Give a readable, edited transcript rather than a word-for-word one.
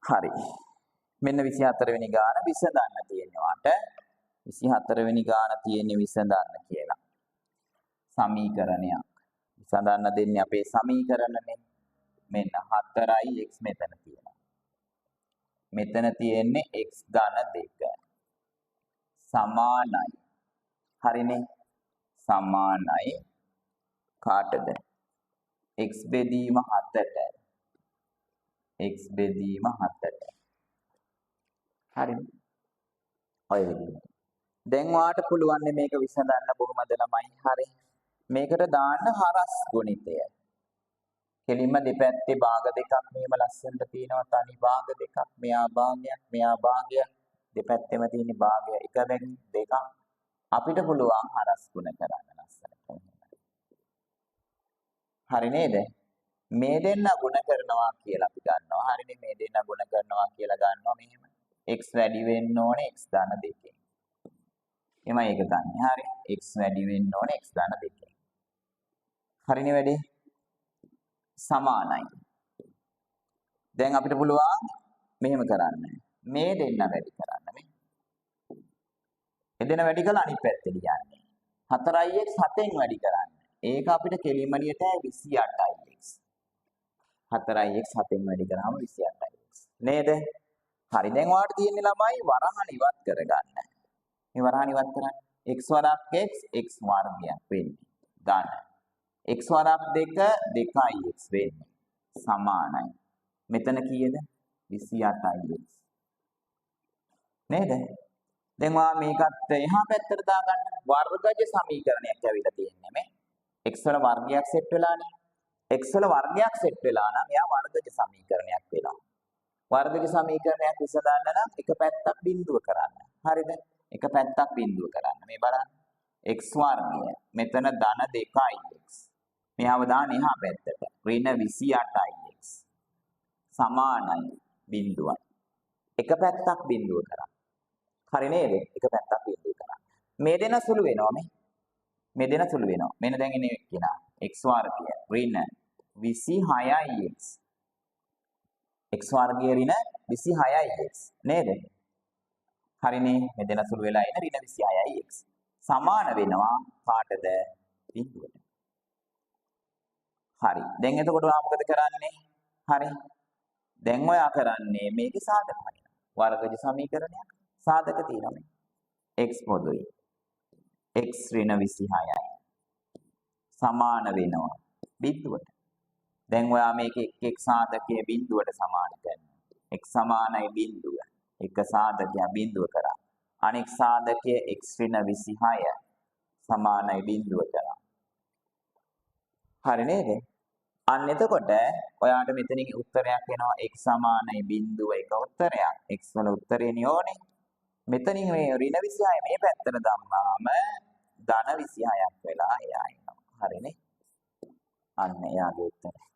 හරි. මෙන්න 24 වෙනි ගාන විසඳන්න තියෙනවාට 24 වෙනි ගාන තියෙන්නේ විසඳන්න කියලා. සමීකරණයක්. විසඳන්න දෙන්නේ අපේ සමීකරණනේ. මෙන්න 4යි x මෙතන තියෙනවා. මෙතන තියෙන්නේ x ධන 2. සමානයි. හරිනේ. සමානයි කාටද? x බෙදීම 7ට. x බෙදීම 7ට. හරිනේ. ඔය විදිහට. දැන් ඔයාට පුළුවන් මේක විසඳන්න බොහොමද ළමයි. හරි. මේකට දාන්න හරස් ගුණිතය. කෙලින්ම දෙපැත්තේ භාග දෙකක් මෙහෙම ලස්සනට තියෙනවා. තනි භාග දෙකක්. මෙයා භාගයක්, මෙයා භාගයක්. දෙපැත්තෙම තියෙන භාගය එක බැගින් දෙකක්. අපිට පුළුවන් හරස් ගුණ කරන්න ලස්සනට. හරි නේද? මේ දෙන්න ගුණ කරනවා කියලා අපි ගන්නවා. හරිනේ මේ දෙන්න ගුණ කරනවා කියලා ගන්නවා මෙහෙම. x වැඩි වෙන්න ඕනේ x ධන 2කින්. එමය ඒක ගන්න. හරි. x වැඩි වෙන්න ඕනේ x ධන 2කින්. හරිනේ වැඩි. සමානයි. දැන් අපිට පුළුවන් මෙහෙම කරන්න. මේ දෙන්න වැඩි කරන්න මේ. එදෙන වැඩි කළා අනිත් පැත්තට යන්නේ. 4x 7ෙන් වැඩි කරන්න. ඒක අපිට කෙලින්ම ලියට 28x. 4x 7ෙන් වැඩි කරාම 28x. නේද? හරි. දැන් ඔයාලට තියෙන්නේ ළමයි වරහන් ඉවත් කරගන්න. මේ වරහන් ඉවත් කරන්න. x වරක් x x වර්ගයක් වෙන්නේ. ධන. x වරක් 2 2x වෙන්නේ. සමානයි. මෙතන කීයද? 28x. නේද? දැන් ඔයා මේකත් එහා පැත්තට දාගන්න. වර්ගජ සමීකරණයක් ඇවිල්ලා තියෙන්නේ මේ. x වල වර්ගයක් සෙට් වෙලානේ. x වල වර්ගයක් සෙට් වෙලා නම් එයා වර්ගජ සමීකරණයක් වෙනවා. වර්ගජ සමීකරණයක් විසඳන්න නම් එක පැත්තක් බිඳුව කරන්න. හරිද? එක පැත්තක් බිඳුව කරන්න. මේ බලන්න. x වර්ගය මෙතන ධන 2x. මෙයාව දාන්න එහා පැත්තට. ඍණ 28x. සමානයි බිඳුවයි. එක පැත්තක් බිඳුව කරන්න. හරි නේද? එක පැත්තක් බිඳුව කරන්න. මේ දෙන සුළු වෙනවා මේ. මේ දෙන සුළු වෙනවා. මෙන්න දැන් එන්නේ කියනවා. x වර්ගය ඍණ 26x. x වර්ගය ඍණ 26x නේද? හරිනේ. මේ දෙන සුළු වෙලා එන ඍණ 26x. සමාන වෙනවා කාටද? බිඳුවට. හරි. දැන් එතකොට ඔයා මොකද කරන්නේ? හරි. දැන් ඔයා කරන්නේ මේකේ සාධක හොයනවා. වර්ගජ සමීකරණයක් සාධක තියෙනවා මේ. x පොදුයි. x ඍණ 26යි. සමාන වෙනවා බිඳුවට. දැන් ඔයා මේකේ එක් සාධකයේ බිඳුවට සමාන කරනවා. x සමානයි බිඳුව. එක සාධකයක් බිඳුව කරා. අනෙක් සාධකයේ x ඍණ 26 සමානයි බිඳුව කරා. හරි නේද? අන්න එතකොට ඔයාට මෙතනින් උත්තරයක් එනවා x සමානයි බිඳුව එක උත්තරයක්. x වල උත්තරේනේ ඕනේ. මෙතනින් මේ ඍණ 26 මේ පැත්තට දැම්මාම ධන 26ක් වෙලා එයා එනවා. හරිනේ? අන්න එයාගේ උත්තරය.